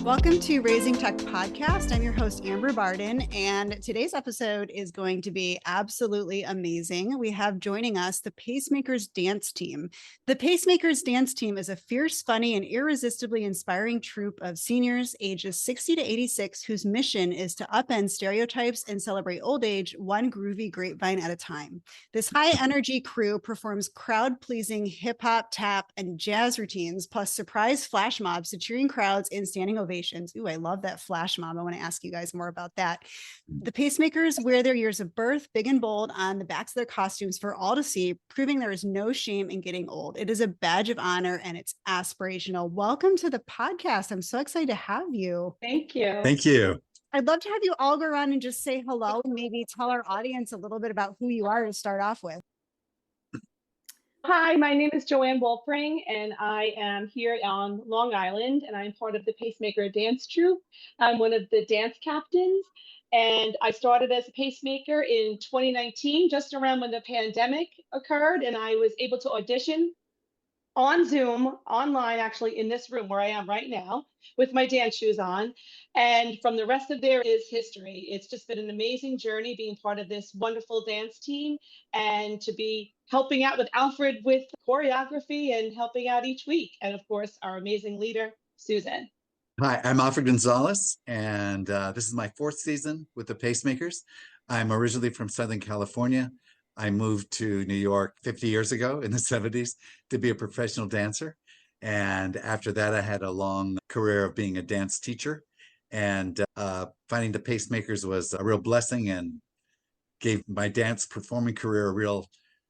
Welcome to Raising Tech Podcast. I'm your host, Amber Bardon, and today's episode is going to be absolutely amazing. We have joining us the Pacemakers Dance Team. The Pacemakers Dance Team is a fierce, funny, and irresistibly inspiring troupe of seniors ages 60 to 86 whose mission is to upend stereotypes and celebrate old age one groovy grapevine at a time. This high-energy crew performs crowd-pleasing hip-hop, tap, and jazz routines, plus surprise flash mobs to cheering crowds and standing ovations. Ooh, I love that flash mob. I want to ask you guys more about that. The Pacemakers wear their years of birth big and bold on the backs of their costumes for all to see, proving there is no shame in getting old. It is a badge of honor and it's aspirational. Welcome to the podcast. I'm so excited to have you. Thank you. Thank you. I'd love to have you all go around and just say hello and maybe tell our audience a little bit about who you are to start off with. Hi, my name is Joanne Wolfring, and I am here on Long Island, and I'm part of the Pacemaker Dance Troupe. I'm one of the dance captains, and I started as a pacemaker in 2019, just around when the pandemic occurred, and I was able to audition on Zoom, online, actually, in this room where I am right now, with my dance shoes on. And from the rest of there is history. It's just been an amazing journey being part of this wonderful dance team and to be helping out with Alfred with choreography and helping out each week. And of course, our amazing leader, Susan. Hi, I'm Alfred Gonzalez, and this is my fourth season with the Pacemakers. I'm originally from Southern California. I moved to New York 50 years ago in the 70s to be a professional dancer. And after that, I had a long career of being a dance teacher. And finding the Pacemakers was a real blessing and gave my dance performing career a real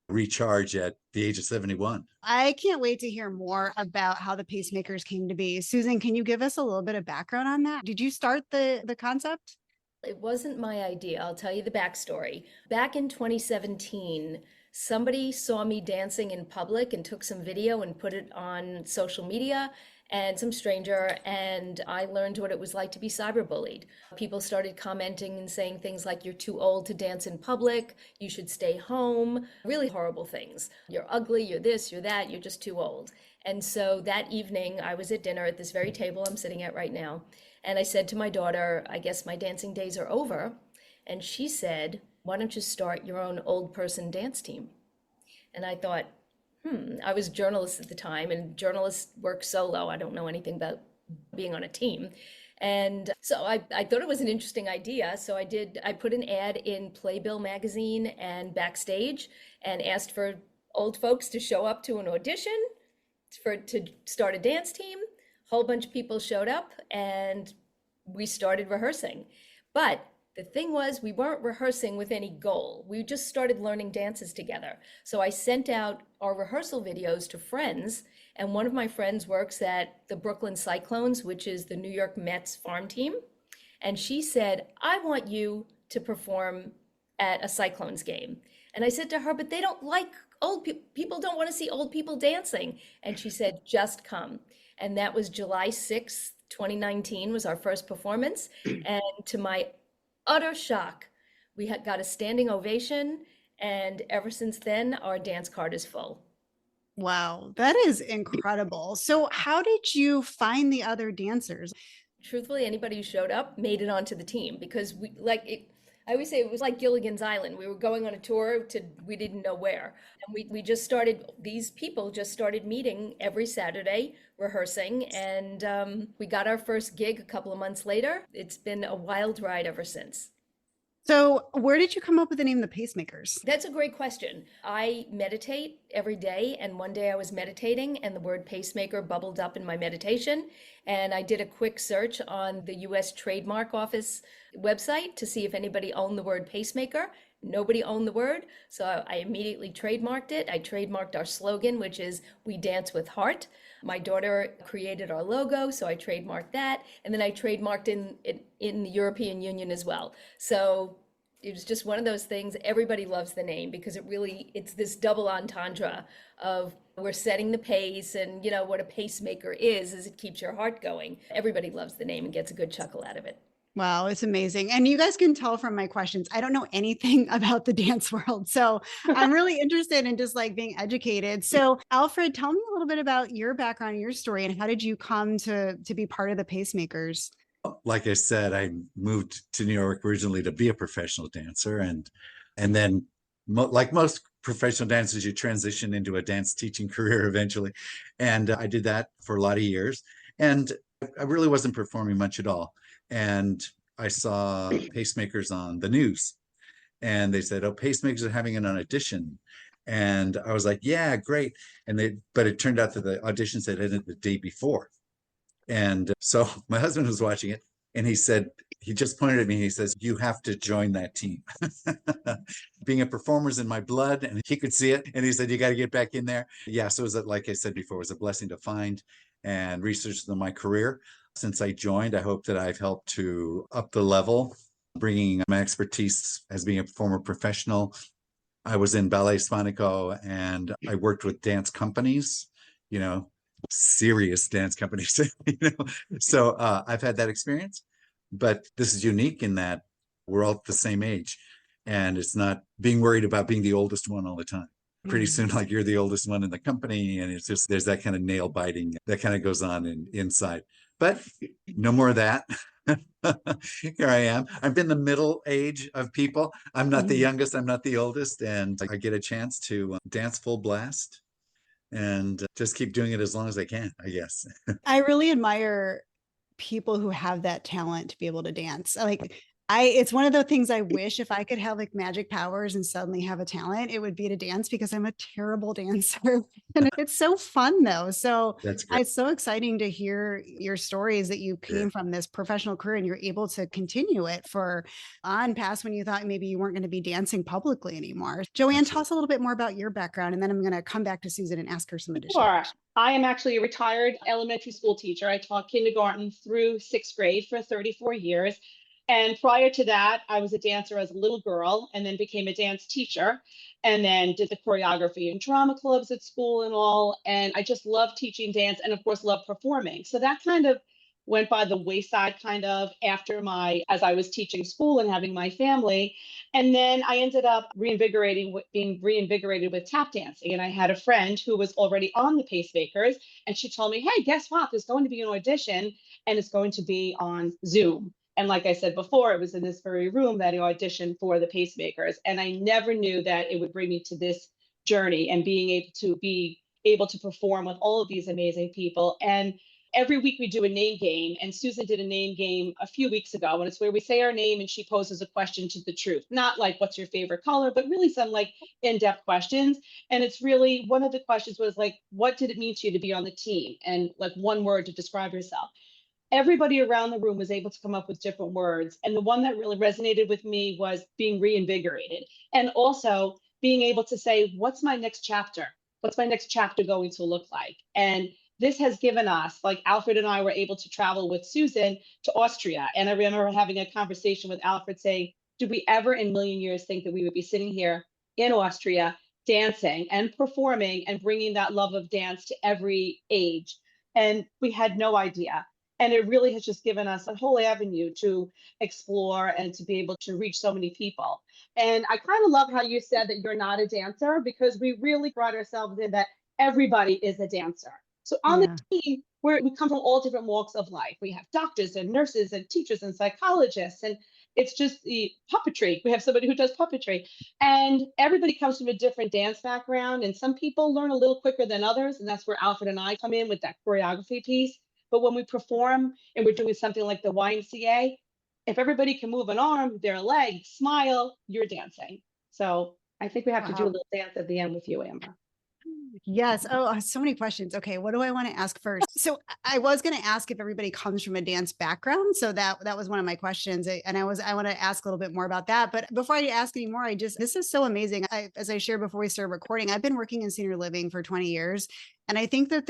recharge at the age of 71. I can't wait to hear more about how the Pacemakers came to be. Susan, can you give us a little bit of background on that? Did you start the concept? It wasn't my idea. I'll tell you the backstory. Back in 2017, somebody saw me dancing in public and took some video and put it on social media, and some stranger, and I learned what it was like to be cyberbullied. People started commenting and saying things like, "You're too old to dance in public, you should stay home," really horrible things. "You're ugly, you're this, you're that, you're just too old." And so that evening, I was at dinner at this very table I'm sitting at right now, and I said to my daughter, "I guess my dancing days are over." And she said, "Why don't you start your own old person dance team?" And I thought, I was a journalist at the time, and journalists work solo. I don't know anything about being on a team. And so I thought it was an interesting idea. So I put an ad in Playbill magazine and Backstage and asked for old folks to show up to an audition to start a dance team. A whole bunch of people showed up and we started rehearsing. But the thing was, we weren't rehearsing with any goal. We just started learning dances together. So I sent out our rehearsal videos to friends, and one of my friends works at the Brooklyn Cyclones, which is the New York Mets farm team. And she said, "I want you to perform at a Cyclones game." And I said to her, "But they don't like old people. People don't want to see old people dancing." And she said, "Just come." And that was July 6th, 2019 was our first performance. And to my utter shock, we had got a standing ovation, and ever since then our dance card is full. Wow, that is incredible. So how did you find the other dancers? Truthfully, anybody who showed up made it onto the team, because I always say it was like Gilligan's Island. We were going on a tour to we didn't know where, and we just started, these people just started meeting every Saturday, rehearsing, and we got our first gig a couple of months later. It's been a wild ride ever since. So where did you come up with the name The Pacemakers? That's a great question. I meditate every day, and one day I was meditating and the word pacemaker bubbled up in my meditation, and I did a quick search on the US Trademark Office website to see if anybody owned the word pacemaker. Nobody owned the word, so I immediately trademarked it. I trademarked our slogan, which is "We Dance with Heart." My daughter created our logo, so I trademarked that, and then I trademarked in the European Union as well. So it was just one of those things. Everybody loves the name because it's this double entendre of we're setting the pace, and what a pacemaker is it keeps your heart going. Everybody loves the name and gets a good chuckle out of it. Wow, it's amazing. And you guys can tell from my questions, I don't know anything about the dance world. So I'm really interested in just like being educated. So Alfred, tell me a little bit about your background, your story, and how did you come to be part of the Pacemakers? Like I said, I moved to New York originally to be a professional dancer, and then like most professional dancers, you transition into a dance teaching career eventually, and I did that for a lot of years, and I really wasn't performing much at all, and I saw Pacemakers on the news, and they said, "Oh, Pacemakers are having an audition." And I was like, "Yeah, great." But it turned out that the auditions had ended the day before. And so my husband was watching it, and he just pointed at me. He says, "You have to join that team." Being a performer's in my blood, and he could see it. And he said, "You got to get back in there." Yeah. So like I said before, it was a blessing to find and research my career. Since I joined, I hope that I've helped to up the level, bringing my expertise as being a former professional. I was in Ballet Spanico, and I worked with dance companies, you know, serious dance companies. So I've had that experience, but this is unique in that we're all the same age, and it's not being worried about being the oldest one all the time. Pretty soon, like, you're the oldest one in the company, and it's just there's that kind of nail biting that kind of goes on inside. But no more of that. Here I am. I'm in the middle age of people. I'm not the youngest, I'm not the oldest, and I get a chance to dance full blast and just keep doing it as long as I can, I guess. I really admire people who have that talent to be able to dance. Like it's one of the things I wish if I could have like magic powers and suddenly have a talent, it would be to dance because I'm a terrible dancer. And it's so fun though. So That's great. it's so exciting to hear your stories that you came from this professional career and you're able to continue it for on past when you thought maybe you weren't going to be dancing publicly anymore. Joanne, tell us a little bit more about your background, and then I'm going to come back to Susan and ask her some additional Sure. questions. I am actually a retired elementary school teacher. I taught kindergarten through sixth grade for 34 years. And prior to that, I was a dancer as a little girl and then became a dance teacher and then did the choreography and drama clubs at school and all. And I just love teaching dance and, of course, love performing. So that kind of went by the wayside kind of as I was teaching school and having my family. And then I ended up being reinvigorated with tap dancing. And I had a friend who was already on the Pacemakers, and she told me, "Hey, guess what? There's going to be an audition, and it's going to be on Zoom." And like I said before, it was in this very room that I auditioned for the Pacemakers. And I never knew that it would bring me to this journey and being able to perform with all of these amazing people. And every week we do a name game, and Susan did a name game a few weeks ago, and it's where we say our name and she poses a question to the truth, not like what's your favorite color, but really some like in-depth questions. And it's really, one of the questions was like, what did it mean to you to be on the team, and like one word to describe yourself. Everybody around the room was able to come up with different words, and the one that really resonated with me was being reinvigorated, and also being able to say, what's my next chapter, what's my next chapter going to look like. And this has given us, like Alfred and I were able to travel with Susan to Austria. And I remember having a conversation with Alfred saying, did we ever in a million years think that we would be sitting here in Austria dancing and performing and bringing that love of dance to every age? And we had no idea. And it really has just given us a whole avenue to explore and to be able to reach so many people. And I kind of love how you said that you're not a dancer, because we really brought ourselves in that everybody is a dancer. So on the team, we come from all different walks of life. We have doctors and nurses and teachers and psychologists, and it's just the puppetry. We have somebody who does puppetry, and everybody comes from a different dance background. And some people learn a little quicker than others, and that's where Alfred and I come in with that choreography piece. But when we perform and we're doing something like the YMCA, if everybody can move an arm, their leg, smile, you're dancing. So I think we have to do a little dance at the end with you, Amber. Yes. Oh, so many questions. Okay. What do I want to ask first? So I was going to ask if everybody comes from a dance background. So that was one of my questions. And I want to ask a little bit more about that. But before I ask any more, this is so amazing. As I shared before we started recording, I've been working in senior living for 20 years. And I think that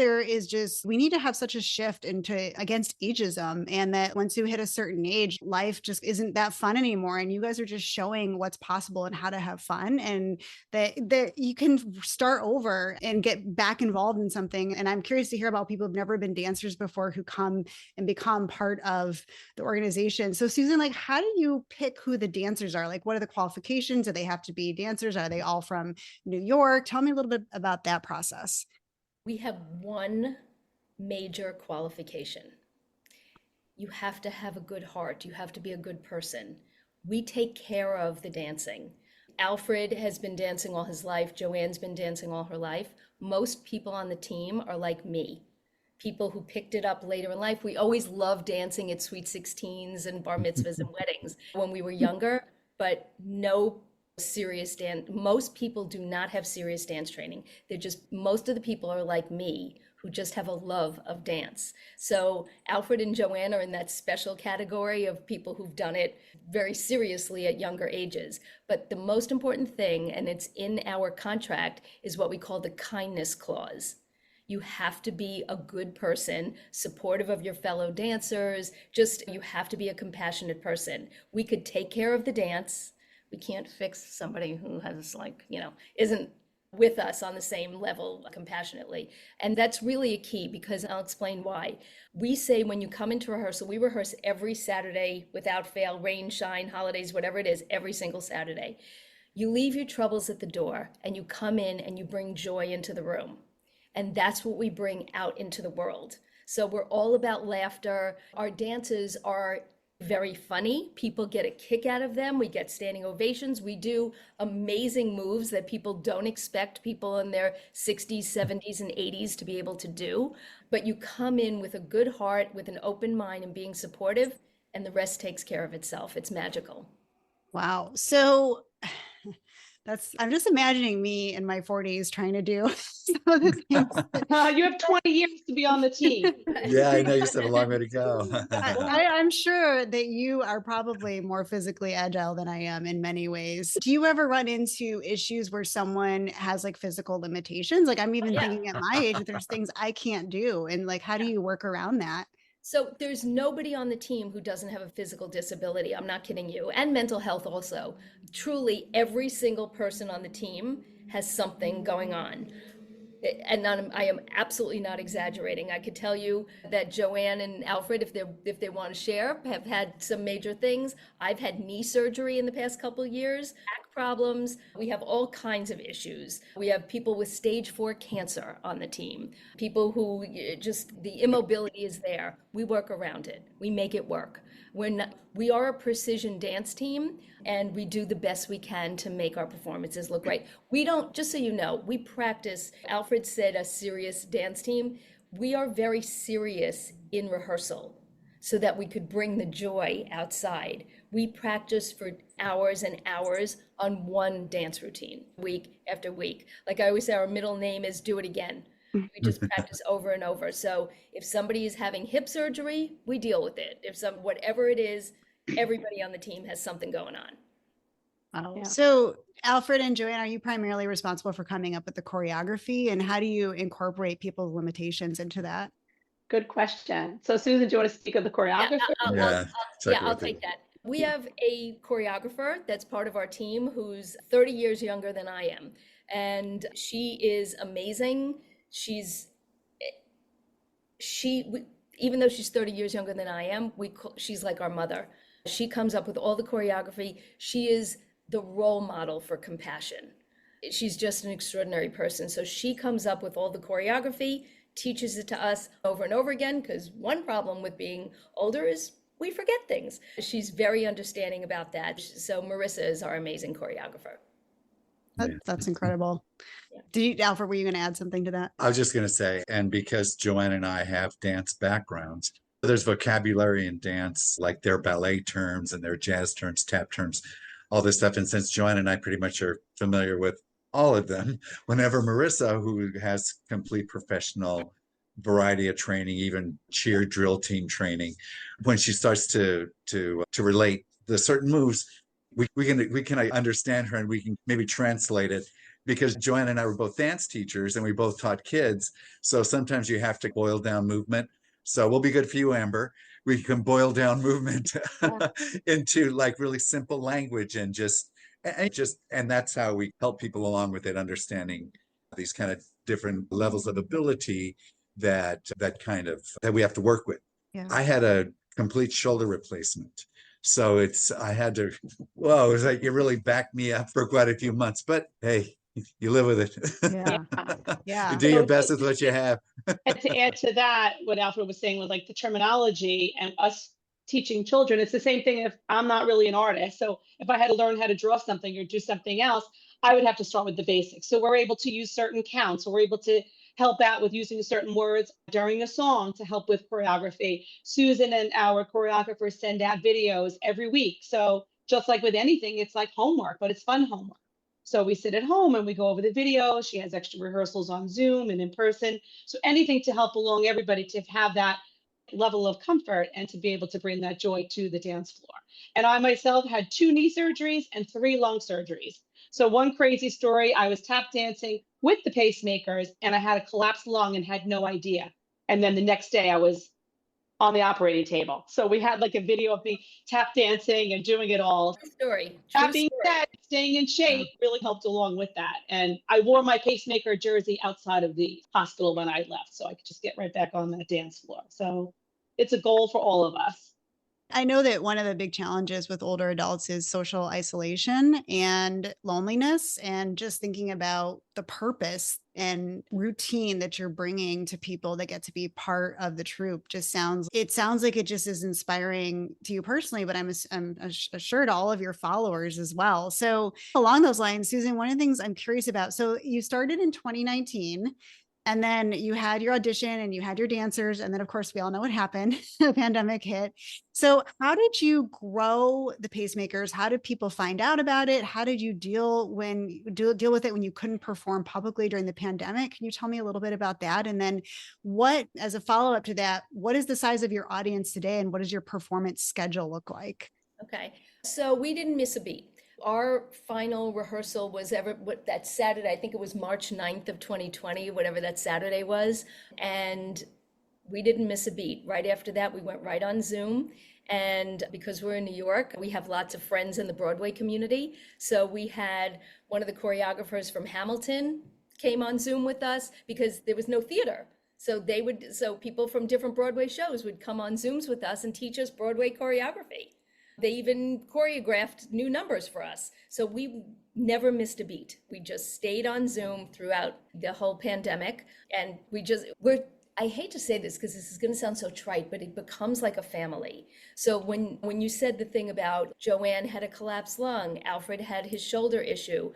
we need to have such a shift against ageism, and that once you hit a certain age, life just isn't that fun anymore. And you guys are just showing what's possible and how to have fun, and that you can start over and get back involved in something. And I'm curious to hear about people who've never been dancers before who come and become part of the organization. So Susan, like, how do you pick who the dancers are? Like, what are the qualifications? Do they have to be dancers? Are they all from New York? Tell me a little bit about that process. We have one major qualification. You have to have a good heart. You have to be a good person. We take care of the dancing. Alfred has been dancing all his life. Joanne's been dancing all her life. Most people on the team are like me, people who picked it up later in life. We always loved dancing at sweet 16s and bar mitzvahs and weddings when we were younger, but no serious dance. Most people do not have serious dance training. They're just, most of the people are like me, who just have a love of dance. So Alfred and Joanne are in that special category of people who've done it very seriously at younger ages. But the most important thing, and it's in our contract, is what we call the kindness clause. You have to be a good person, supportive of your fellow dancers, just you have to be a compassionate person. We could take care of the dance. We can't fix somebody who has isn't with us on the same level compassionately. And that's really a key, because I'll explain why. We say when you come into rehearsal, we rehearse every Saturday without fail, rain, shine, holidays, whatever it is, every single Saturday. You leave your troubles at the door and you come in and you bring joy into the room. And that's what we bring out into the world. So we're all about laughter. Our dances are very funny. People get a kick out of them. We get standing ovations. We do amazing moves that people don't expect people in their 60s, 70s, and 80s to be able to do. But you come in with a good heart, with an open mind, and being supportive, and the rest takes care of itself. It's magical. Wow. So I'm just imagining me in my 40s trying to do some of the things. You have 20 years to be on the team. Yeah, I know you just have a long way to go. I'm sure that you are probably more physically agile than I am in many ways. Do you ever run into issues where someone has like physical limitations? Like I'm even thinking at my age that there's things I can't do. And like, how do you work around that? So there's nobody on the team who doesn't have a physical disability. I'm not kidding you. And mental health also. Truly, every single person on the team has something going on. And I am absolutely not exaggerating. I could tell you that Joanne and Alfred, if they want to share, have had some major things. I've had knee surgery in the past couple of years, back problems. We have all kinds of issues. We have people with stage 4 cancer on the team, people who just, the immobility is there. We work around it. We make it work. We are a precision dance team, and we do the best we can to make our performances look right. We don't, just so you know, we practice, Alfred said a serious dance team. We are very serious in rehearsal so that we could bring the joy outside. We practice for hours and hours on one dance routine, week after week. Like I always say, our middle name is Do It Again. We just practice over and over. So if somebody is having hip surgery, we deal with it. Whatever it is, everybody on the team has something going on. Wow. Yeah. So Alfred and Joanne, are you primarily responsible for coming up with the choreography, and how do you incorporate people's limitations into that? Good question. So Susan, do you want to speak of the choreographer? I'll take that. We have a choreographer that's part of our team who's 30 years younger than I am. And she is amazing. Even though she's 30 years younger than I am, she's like our mother. She comes up with all the choreography. She is the role model for compassion. She's just an extraordinary person. So she comes up with all the choreography, teaches it to us over and over again, because one problem with being older is we forget things. She's very understanding about that. So Marissa is our amazing choreographer. That's incredible. Alfred, were you going to add something to that? I was just going to say, and because Joanne and I have dance backgrounds, there's vocabulary in dance, like their ballet terms and their jazz terms, tap terms, all this stuff. And since Joanne and I pretty much are familiar with all of them, whenever Marissa, who has complete professional variety of training, even cheer drill team training, when she starts to relate the certain moves, we can understand her, and we can maybe translate it, because Joanne and I were both dance teachers and we both taught kids. So sometimes you have to boil down movement. So we'll be good for you, Amber. We can boil down movement into like really simple language, and that's how we help people along with it, understanding these kind of different levels of ability that that we have to work with. Yeah. I had a complete shoulder replacement. So I had to, whoa, it was like, you really backed me up for quite a few months, but hey, you live with it. Yeah. You Yeah. do your best with what you have. And to add to that, what Alfred was saying was like the terminology and us teaching children. It's the same thing if I'm not really an artist. So if I had to learn how to draw something or do something else, I would have to start with the basics. So we're able to use certain counts. So we're able to help out with using certain words during a song to help with choreography. Susan and our choreographers send out videos every week. So just like with anything, it's like homework, but it's fun homework. So we sit at home and we go over the video. She has extra rehearsals on Zoom and in person. So anything to help along everybody to have that level of comfort and to be able to bring that joy to the dance floor. And I myself had 2 knee surgeries and 3 lung surgeries. So one crazy story, I was tap dancing with the pacemakers and I had a collapsed lung and had no idea. And then the next day I was on the operating table. So we had like a video of me tap dancing and doing it all. True story. That being said, staying in shape really helped along with that. And I wore my pacemaker jersey outside of the hospital when I left, so I could just get right back on that dance floor. So it's a goal for all of us. I know that one of the big challenges with older adults is social isolation and loneliness, and just thinking about the purpose and routine that you're bringing to people that get to be part of the troupe. It sounds like it just is inspiring to you personally, but I'm assured all of your followers as well. So along those lines, Susan, one of the things I'm curious about, so you started in 2019. And then you had your audition and you had your dancers. And then, of course, we all know what happened. The pandemic hit. So how did you grow the Pacemakers? How did people find out about it? How did you deal with it when you couldn't perform publicly during the pandemic? Can you tell me a little bit about that? And then as a follow-up to that, what is the size of your audience today? And what does your performance schedule look like? Okay. So we didn't miss a beat. Our final rehearsal was that Saturday, I think it was March 9th of 2020, whatever that Saturday was. And we didn't miss a beat. Right after that, we went right on Zoom. And because we're in New York, we have lots of friends in the Broadway community. So we had one of the choreographers from Hamilton came on Zoom with us because there was no theater. So people from different Broadway shows would come on Zooms with us and teach us Broadway choreography. They even choreographed new numbers for us. So we never missed a beat. We just stayed on Zoom throughout the whole pandemic. And I hate to say this because this is going to sound so trite, but it becomes like a family. So when you said the thing about Joanne had a collapsed lung, Alfred had his shoulder issue,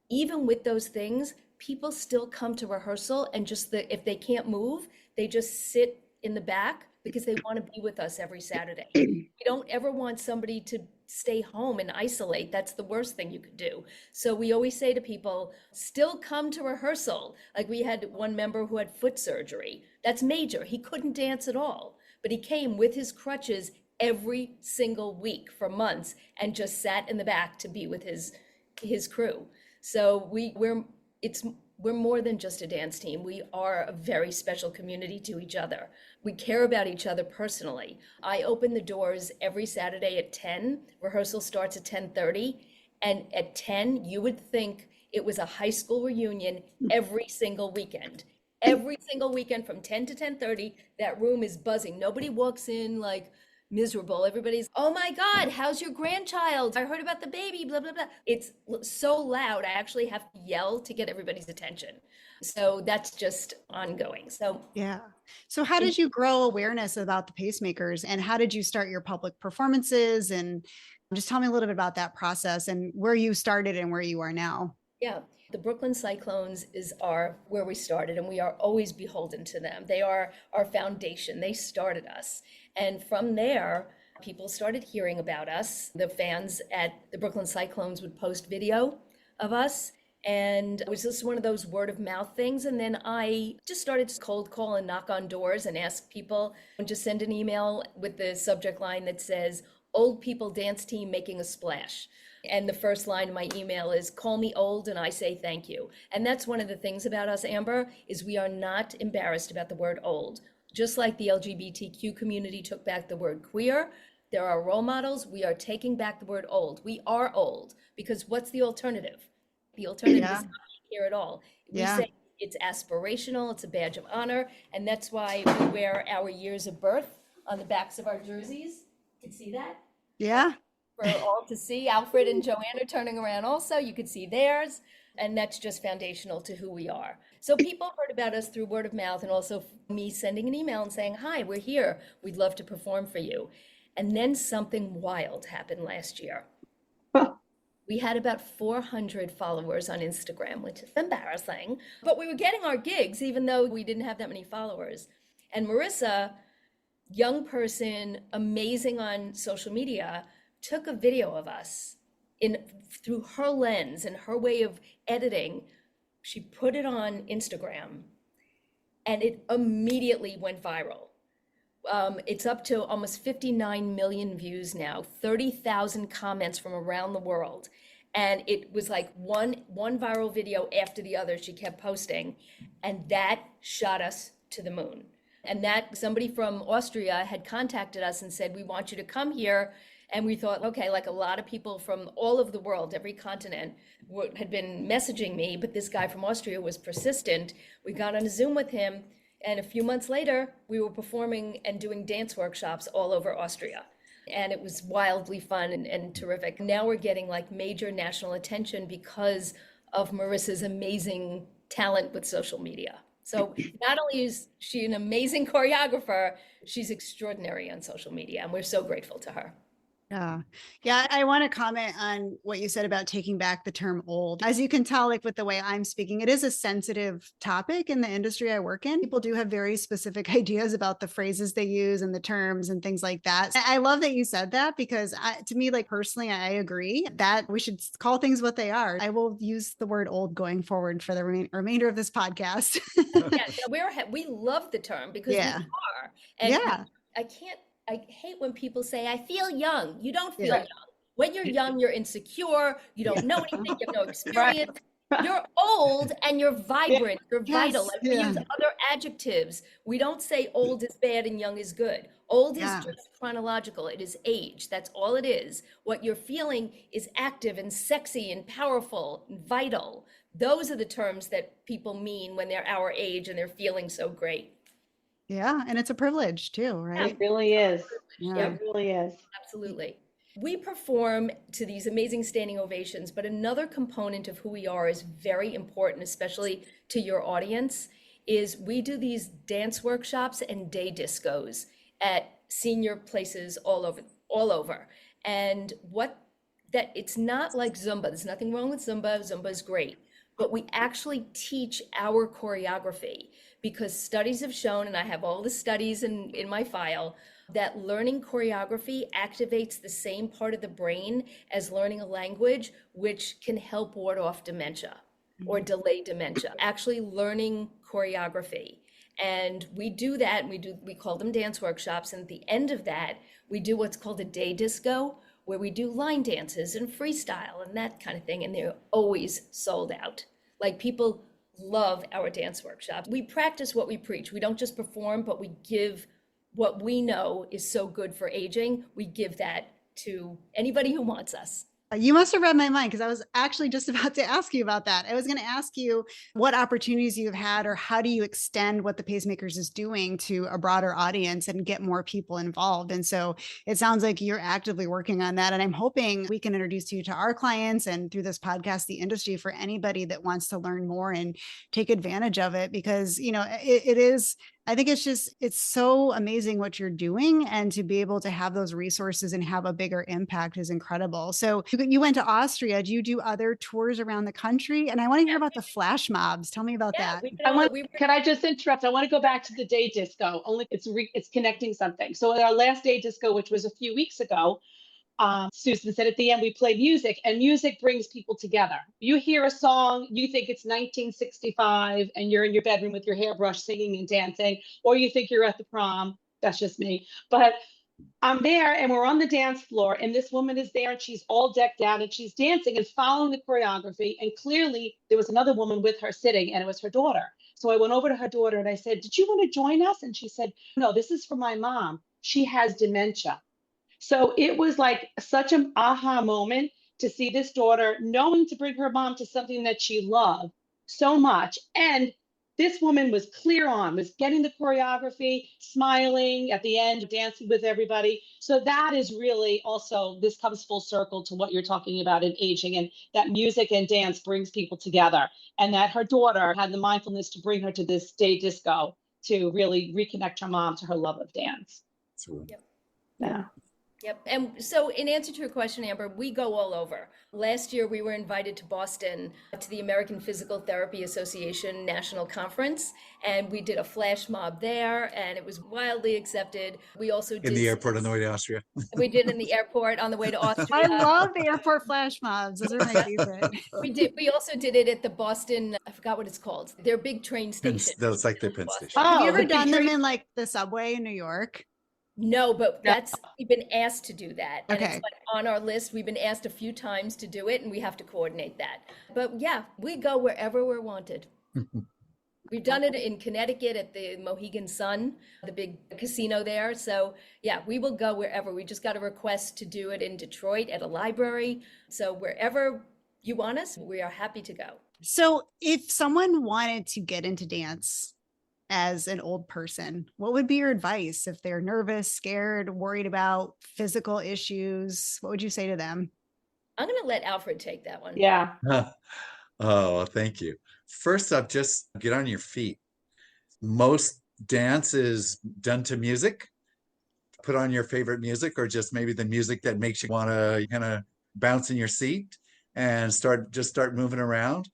even with those things, people still come to rehearsal and if they can't move, they just sit in the back because they want to be with us every Saturday. We don't ever want somebody to stay home and isolate. That's the worst thing you could do. So we always say to people, still come to rehearsal. Like we had one member who had foot surgery. That's major. He couldn't dance at all, but he came with his crutches every single week for months and just sat in the back to be with his crew. So we're more than just a dance team. We are a very special community to each other. We care about each other personally. I open the doors every Saturday at 10. Rehearsal starts at 10:30. And at 10, you would think it was a high school reunion every single weekend. Every single weekend from 10 to 10:30, that room is buzzing. Nobody walks in like miserable. Everybody's, oh my God, how's your grandchild? I heard about the baby, blah, blah, blah. It's so loud. I actually have to yell to get everybody's attention. So that's just ongoing. So yeah. So how did you grow awareness about the Pacemakers, and how did you start your public performances? And just tell me a little bit about that process and where you started and where you are now. Yeah. The Brooklyn Cyclones are where we started, and we are always beholden to them. They are our foundation. They started us. And from there, people started hearing about us. The fans at the Brooklyn Cyclones would post video of us. And it was just one of those word of mouth things. And then I just started to cold call and knock on doors and ask people, and just send an email with the subject line that says, Old People Dance Team Making a Splash. And the first line of my email is, call me old and I say thank you. And that's one of the things about us, Amber, is we are not embarrassed about the word old. Just like the LGBTQ community took back the word queer, there are role models. We are taking back the word old. We are old because what's the alternative? The alternative is not here at all. We say It's aspirational, it's a badge of honor, and that's why we wear our years of birth on the backs of our jerseys. You can see that? Yeah. For all to see. Alfred and Joanne are turning around also. You could see theirs. And that's just foundational to who we are. So people heard about us through word of mouth, and also me sending an email and saying, hi, we're here. We'd love to perform for you. And then something wild happened last year. We had about 400 followers on Instagram, which is embarrassing, but we were getting our gigs even though we didn't have that many followers. And Marissa, young person, amazing on social media, took a video of us through her lens and her way of editing. She put it on Instagram and it immediately went viral. It's up to almost 59 million views now, 30,000 comments from around the world. And it was like one viral video after the other she kept posting, and that shot us to the moon. And that somebody from Austria had contacted us and said, we want you to come here. And we thought, okay, like a lot of people from all over the world, every continent had been messaging me, but this guy from Austria was persistent. We got on a Zoom with him, and a few months later, we were performing and doing dance workshops all over Austria. And it was wildly fun and terrific. Now we're getting like major national attention because of Marissa's amazing talent with social media. So not only is she an amazing choreographer, she's extraordinary on social media, and we're so grateful to her. Yeah. Yeah. I want to comment on what you said about taking back the term old. As you can tell, like with the way I'm speaking, it is a sensitive topic in the industry I work in. People do have very specific ideas about the phrases they use and the terms and things like that. I love that you said that because to me, like personally, I agree that we should call things what they are. I will use the word old going forward for the remainder of this podcast. Yeah, we love the term because we are. And I hate when people say, I feel young. You don't feel young. When you're young, you're insecure. You don't know anything. You have no experience. You're old and you're vibrant. You're vital. Like we use other adjectives. We don't say old is bad and young is good. Old is just chronological. It is age. That's all it is. What you're feeling is active and sexy and powerful and vital. Those are the terms that people mean when they're our age and they're feeling so great. Yeah. And it's a privilege too, right? It really is. Yeah. It really is. Absolutely. We perform to these amazing standing ovations, but another component of who we are is very important, especially to your audience, is we do these dance workshops and day discos at senior places all over. And it's not like Zumba. There's nothing wrong with Zumba. Zumba is great. But we actually teach our choreography because studies have shown, and I have all the studies in my file, that learning choreography activates the same part of the brain as learning a language, which can help ward off dementia or delay dementia. Actually learning choreography. And we do that, and we call them dance workshops. And at the end of that, we do what's called a day disco, where we do line dances and freestyle and that kind of thing. And they're always sold out. Like people love our dance workshops. We practice what we preach. We don't just perform, but we give what we know is so good for aging. We give that to anybody who wants us. You must have read my mind because I was actually just about to ask you about that. I was going to ask you what opportunities you've had or how do you extend what the Pacemakers is doing to a broader audience and get more people involved. And so it sounds like you're actively working on that. And I'm hoping we can introduce you to our clients and through this podcast, the industry, for anybody that wants to learn more and take advantage of it because, you know, it is, I think it's so amazing what you're doing, and to be able to have those resources and have a bigger impact is incredible. So you went to Austria. Do you do other tours around the country? And I want to hear about the flash mobs. Tell me about that. Can I just interrupt? I want to go back to the day disco. Only it's connecting something. So at our last day disco, which was a few weeks ago, Susan said at the end, we play music, and music brings people together. You hear a song, you think it's 1965 and you're in your bedroom with your hairbrush singing and dancing, or you think you're at the prom. That's just me. But I'm there and we're on the dance floor and this woman is there and she's all decked out and she's dancing and following the choreography. And clearly there was another woman with her sitting and it was her daughter. So I went over to her daughter and I said, did you want to join us? And she said, no, this is for my mom. She has dementia. So it was like such an aha moment to see this daughter knowing to bring her mom to something that she loved so much. And this woman was was getting the choreography, smiling at the end, dancing with everybody. So that is really also, this comes full circle to what you're talking about in aging, and that music and dance brings people together. And that her daughter had the mindfulness to bring her to this day disco to really reconnect her mom to her love of dance. Yep. Yeah. Yep. And so, in answer to your question, Amber, we go all over. Last year, we were invited to Boston to the American Physical Therapy Association National Conference, and we did a flash mob there, and it was wildly accepted. We also did in the airport on the way to Austria. We did in the airport on the way to Austria. I love the airport flash mobs. Those are my favorite. We also did it at the Boston, I forgot what it's called. Their big train station. That's like their Penn Boston. station. Have you ever the done them train- in like the subway in New York? No, but we've been asked to do that. And Okay. it's like on our list. We've been asked a few times to do it, and we have to coordinate that. But yeah, we go wherever we're wanted. We've done it in Connecticut at the Mohegan Sun, the big casino there. So yeah, we will go wherever. We just got a request to do it in Detroit at a library. So wherever you want us, we are happy to go. So if someone wanted to get into dance as an old person, what would be your advice if they're nervous, scared, worried about physical issues? What would you say to them? I'm going to let Alfred take that one. Yeah. Oh, thank you. First up, just get on your feet. Most dance is done to music. Put on your favorite music, or just maybe the music that makes you want to kind of bounce in your seat and start moving around.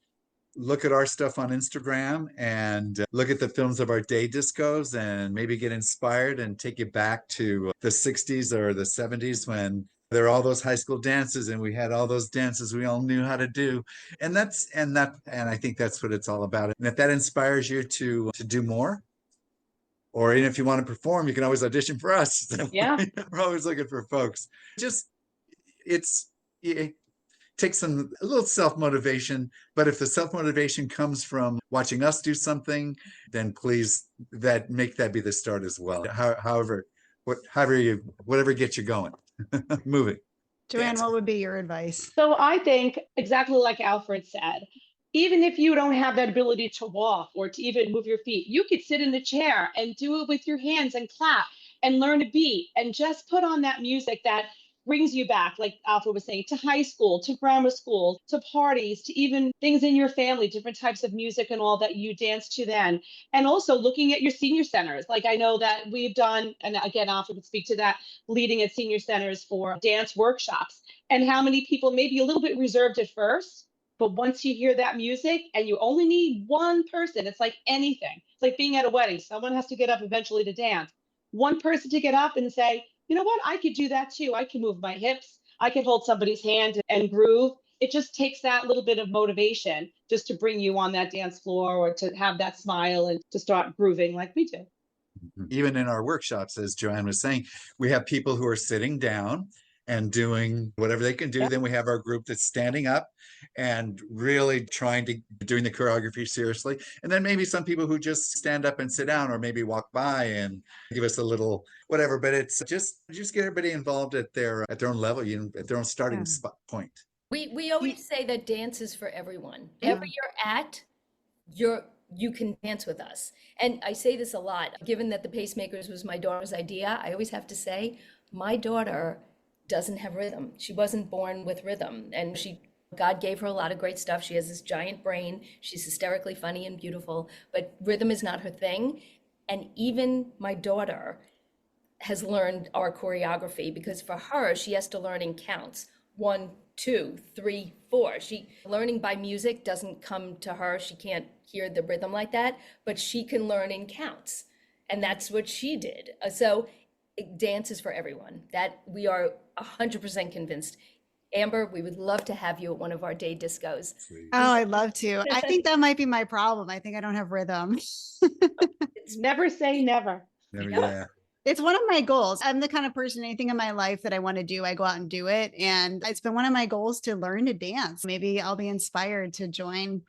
Look at our stuff on Instagram and look at the films of our day discos and maybe get inspired and take you back to the 60s or the 70s when there were all those high school dances and we had all those dances we all knew how to do. And I think that's what it's all about. And if that inspires you to do more, or even if you want to perform, you can always audition for us. Yeah. We're always looking for folks. It takes a little self-motivation, but if the self-motivation comes from watching us do something, then please make that be the start as well. Whatever gets you going, moving. Joanne, what would be your advice? So I think exactly like Alfred said, even if you don't have that ability to walk or to even move your feet, you could sit in the chair and do it with your hands and clap and learn a beat and just put on that music that brings you back, like Alfred was saying, to high school, to grammar school, to parties, to even things in your family, different types of music and all that you dance to then. And also looking at your senior centers. Like I know that we've done, and again, Alfred would speak to that, leading at senior centers for dance workshops. And how many people may be a little bit reserved at first, but once you hear that music and you only need one person, it's like anything. It's like being at a wedding. Someone has to get up eventually to dance. One person to get up and say, you know what, I could do that too. I can move my hips. I can hold somebody's hand and groove. It just takes that little bit of motivation just to bring you on that dance floor or to have that smile and to start grooving like we do. Even in our workshops, as Joanne was saying, we have people who are sitting down and doing whatever they can do. Yeah. Then we have our group that's standing up and really doing the choreography seriously. And then maybe some people who just stand up and sit down, or maybe walk by and give us a little whatever. But it's just get everybody involved at their own level, at their own starting point. We always say that dance is for everyone. Yeah. Wherever you're at, you can dance with us. And I say this a lot, given that the Pacemakers was my daughter's idea, I always have to say, my daughter doesn't have rhythm. She wasn't born with rhythm, and God gave her a lot of great stuff. She has this giant brain. She's hysterically funny and beautiful, but rhythm is not her thing. And even my daughter has learned our choreography because for her, she has to learn in counts. 1, 2, 3, 4. Learning by music doesn't come to her. She can't hear the rhythm like that, but she can learn in counts. And that's what she did. So dance is for everyone. That we are 100% convinced. Amber, we would love to have you at one of our day discos. Sweet. Oh, I'd love to. I think that might be my problem. I think I don't have rhythm. Never say never. Yeah. It's one of my goals. I'm the kind of person, anything in my life that I want to do, I go out and do it. And it's been one of my goals to learn to dance. Maybe I'll be inspired to join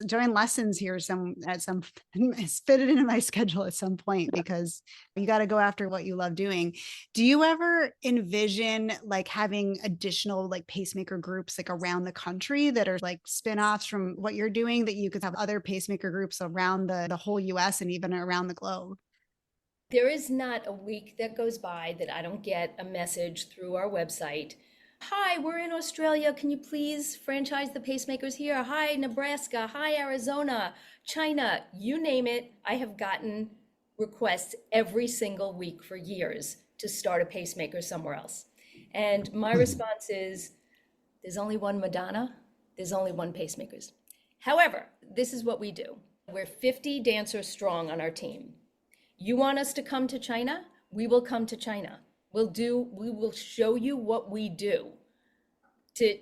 join lessons here fit it into my schedule at some point, because you got to go after what you love doing. Do you ever envision like having additional like pacemaker groups like around the country that are like spin-offs from what you're doing, that you could have other pacemaker groups around the whole US and even around the globe? There is not a week that goes by that I don't get a message through our website. Hi, we're in Australia. Can you please franchise the pacemakers here? Hi, Nebraska. Hi, Arizona, China, you name it. I have gotten requests every single week for years to start a pacemaker somewhere else. And my response is, there's only one Madonna, there's only one pacemakers. However, this is what we do. We're 50 dancers strong on our team. You want us to come to China? We will come to China. We will show you what we do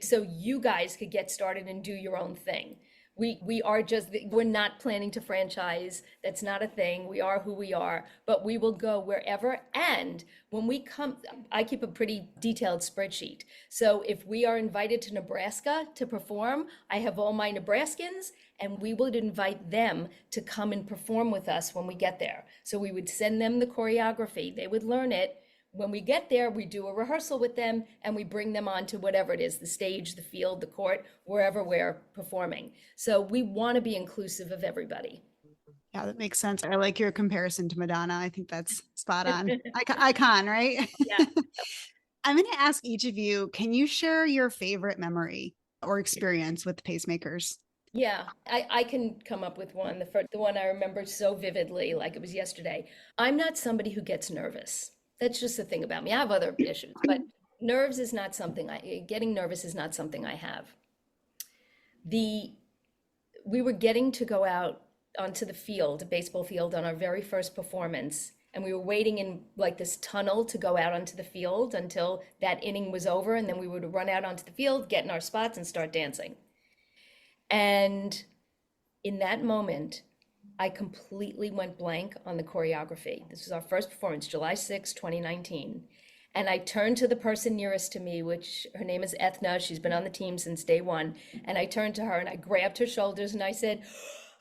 so you guys could get started and do your own thing. We're not planning to franchise. That's not a thing. We are who we are, but we will go wherever. And when we come, I keep a pretty detailed spreadsheet. So if we are invited to Nebraska to perform, I have all my Nebraskans, and we would invite them to come and perform with us when we get there. So we would send them the choreography. They would learn it. When we get there, we do a rehearsal with them and we bring them on to whatever it is, the stage, the field, the court, wherever we're performing. So we want to be inclusive of everybody. Yeah, that makes sense. I like your comparison to Madonna. I think that's spot on. Icon, right? Yeah. I'm going to ask each of you, can you share your favorite memory or experience with pacemakers? Yeah, I can come up with one. The one I remember so vividly, like it was yesterday. I'm not somebody who gets nervous. That's just the thing about me. I have other issues, but getting nervous is not something I have. We were getting to go out onto the field, a baseball field, on our very first performance. And we were waiting in like this tunnel to go out onto the field until that inning was over. And then we would run out onto the field, get in our spots and start dancing. And in that moment, I completely went blank on the choreography. This was our first performance, July 6, 2019. And I turned to the person nearest to me, which her name is Ethna. She's been on the team since day one. And I turned to her and I grabbed her shoulders and I said,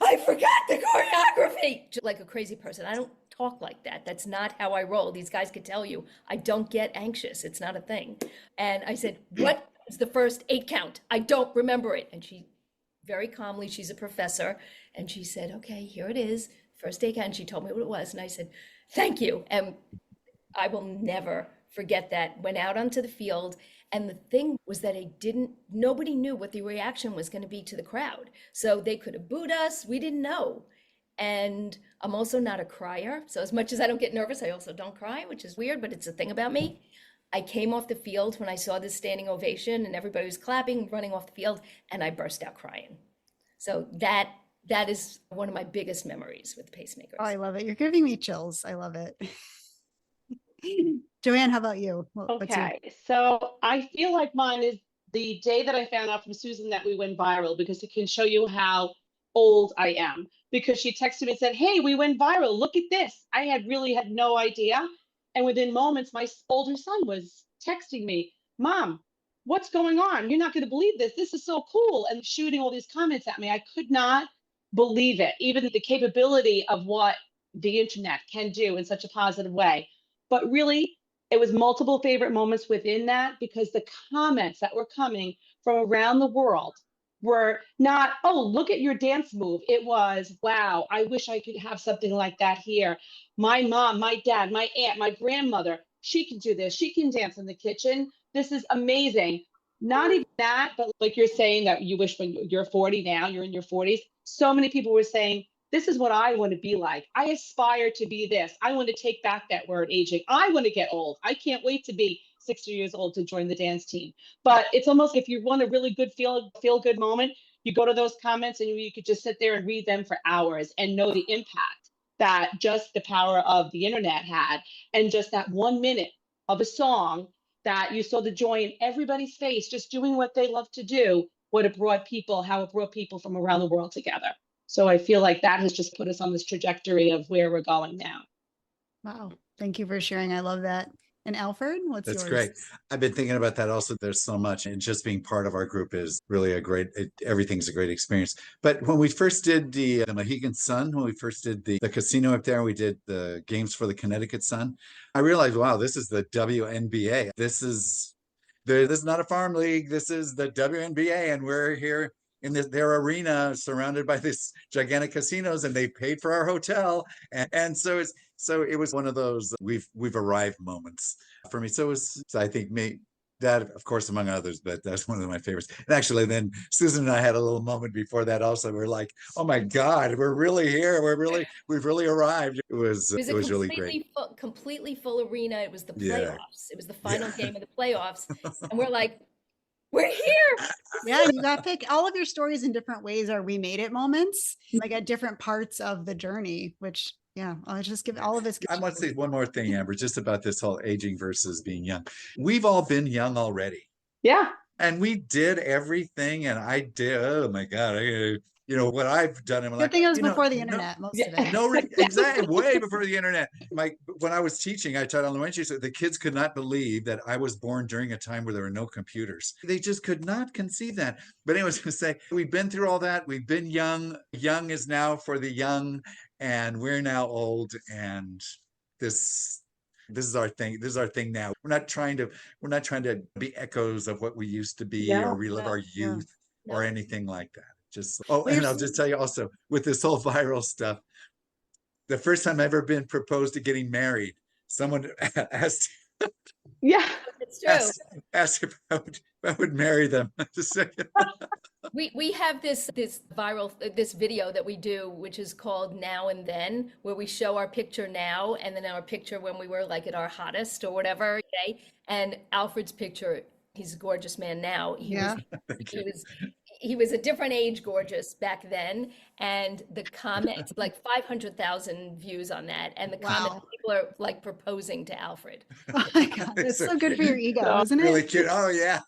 I forgot the choreography. Just like a crazy person. I don't talk like that. That's not how I roll. These guys could tell you, I don't get anxious. It's not a thing. And I said, what was the first 8 count? I don't remember it. And she very calmly, she's a professor, and she said, okay, here it is, first 8 count. And she told me what it was. And I said, thank you. And I will never forget that. Went out onto the field. And the thing was that nobody knew what the reaction was going to be to the crowd. So they could have booed us. We didn't know. And I'm also not a crier. So as much as I don't get nervous, I also don't cry, which is weird, but it's a thing about me. I came off the field when I saw this standing ovation and everybody was clapping, running off the field, and I burst out crying. So that is one of my biggest memories with pacemakers. Oh, I love it. You're giving me chills. I love it. Joanne, how about you? Okay, so I feel like mine is the day that I found out from Susan that we went viral, because it can show you how old I am. Because she texted me and said, hey, we went viral. Look at this. I really had no idea. And within moments, my older son was texting me, Mom, what's going on? You're not going to believe this. This is so cool. And shooting all these comments at me. I could not believe it. Even the capability of what the internet can do in such a positive way. But really, it was multiple favorite moments within that, because the comments that were coming from around the world were not, oh, look at your dance move. It was, wow, I wish I could have something like that here. My mom, my dad, my aunt, my grandmother, she can do this. She can dance in the kitchen. This is amazing. Not even that, but like you're saying that you wish when you're 40 now, you're in your 40s. So many people were saying, this is what I want to be like. I aspire to be this. I want to take back that word aging. I want to get old. I can't wait to be 60 years old to join the dance team. But it's almost, if you want a really good feel good moment, you go to those comments and you could just sit there and read them for hours and know the impact that just the power of the internet had. And just that 1 minute of a song that you saw the joy in everybody's face, just doing what they love to do, how it brought people from around the world together. So I feel like that has just put us on this trajectory of where we're going now. Wow. Thank you for sharing. I love that. And Alfred, what's That's yours? great. I've been thinking about that also. There's so much, and just being part of our group is really everything's a great experience. But when we first did the Mohegan Sun, when we first did the casino up there, we did the games for the Connecticut Sun. I realized, wow, this is the WNBA. This is not a farm league. This is the WNBA, and we're here in their arena surrounded by this gigantic casinos, and they paid for our hotel. And so it was one of those we've arrived moments for me. So I think that, of course, among others, but that's one of my favorites. And actually, then Susan and I had a little moment before that also. We're like, oh my God, we're really here. We've really arrived. It was really great. Completely full arena. It was the Yeah. playoffs. It was the final game of the playoffs. And we're like, we're here. Yeah, you got to pick all of your stories in different ways are we made it moments, like at different parts of the journey, which, yeah, I'll just give all of us. I want to say one more thing, Amber, just about this whole aging versus being young. We've all been young already. Yeah. And we did everything, and I did, oh my God, what I've done. I'm Good like, thing it was before the internet, most of it. Exactly, way before the internet. When I was teaching, I taught elementary, so the kids could not believe that I was born during a time where there were no computers. They just could not conceive that. But anyways, to say, we've been through all that. We've been young. Young is now for the young, and we're now old. And this is our thing. This is our thing now. We're not trying to be echoes of what we used to be or relive our youth or anything like that. And I'll just tell you also, with this whole viral stuff, the first time I've ever been proposed to getting married, someone asked It's true. asked if I would marry them. We have this viral video that we do, which is called Now and Then, where we show our picture now and then our picture when we were like at our hottest or whatever. Okay? And Alfred's picture, he's a gorgeous man now. He was a different age gorgeous back then. And the comments, like 500,000 views on that. And the comments, people are like proposing to Alfred. Oh my God, that's so good for your ego, isn't it? Really cute. Oh yeah.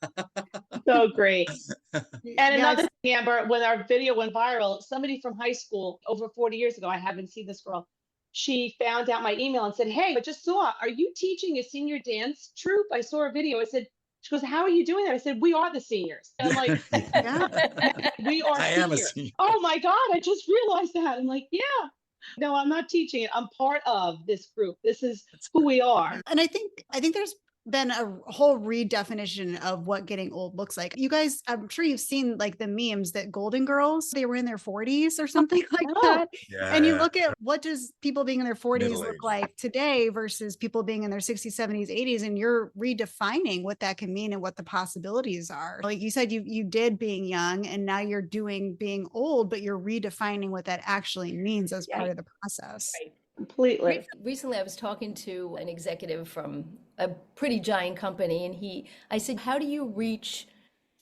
So great. And another thing, Amber, when our video went viral, somebody from high school over 40 years ago, I haven't seen this girl, she found out my email and said, hey, I just saw, are you teaching a senior dance troupe? I saw a video. I said, she goes, how are you doing that? I said, we are the seniors. And I'm like, we are I seniors. am a senior. Oh my God, I just realized that. I'm like, yeah. No, I'm not teaching it. I'm part of this group. This is who we are. And I think there's been a whole redefinition of what getting old looks like. You guys, I'm sure you've seen like the memes that Golden Girls, they were in their 40s or something like that. Yeah. And you look at what does people being in their 40s Middle look age. like today versus people being in their 60s, 70s, 80s, and you're redefining what that can mean and what the possibilities are. Like you said, you did being young and now you're doing being old, but you're redefining what that actually means as part of the process. Right. Completely. Recently, I was talking to an executive from a pretty giant company, and I said, how do you reach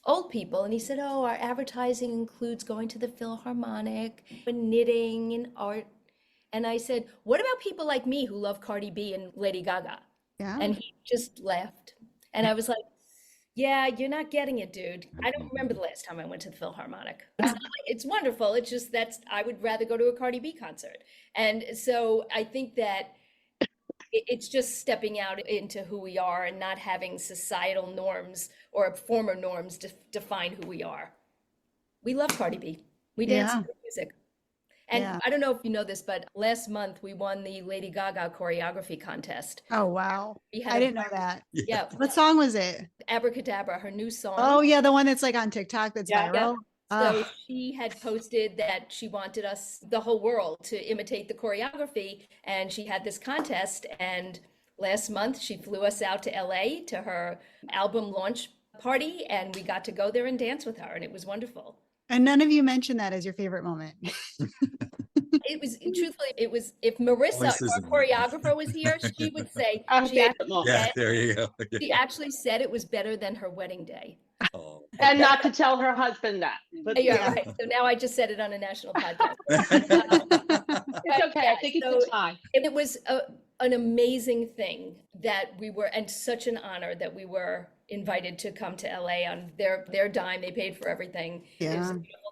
old people? And he said, oh, our advertising includes going to the Philharmonic and knitting and art. And I said, what about people like me who love Cardi B and Lady Gaga? Yeah. And he just laughed. And I was like, yeah, you're not getting it, dude. I don't remember the last time I went to the Philharmonic. It's wonderful. It's just I would rather go to a Cardi B concert. And so I think that it's just stepping out into who we are and not having societal norms or former norms to define who we are. We love Cardi B. We dance to music. And I don't know if you know this, but last month we won the Lady Gaga choreography contest. Oh, wow. I didn't know that. Yeah. What song was it? Abracadabra, her new song. Oh, yeah. The one that's like on TikTok that's viral. So she had posted that she wanted us, the whole world, to imitate the choreography. And she had this contest. And last month she flew us out to LA to her album launch party. And we got to go there and dance with her. And it was wonderful. And none of you mentioned that as your favorite moment. It was, truthfully, it was, if Marissa, our choreographer, was here, she would say, there you go. She actually said it was better than her wedding day. Oh. And not to tell her husband that. But yeah, right. So now I just said it on a national podcast. It's okay. I think it's a tie. It was an amazing thing that we were, and such an honor that we were invited to come to LA on their dime. They paid for everything. It was a beautiful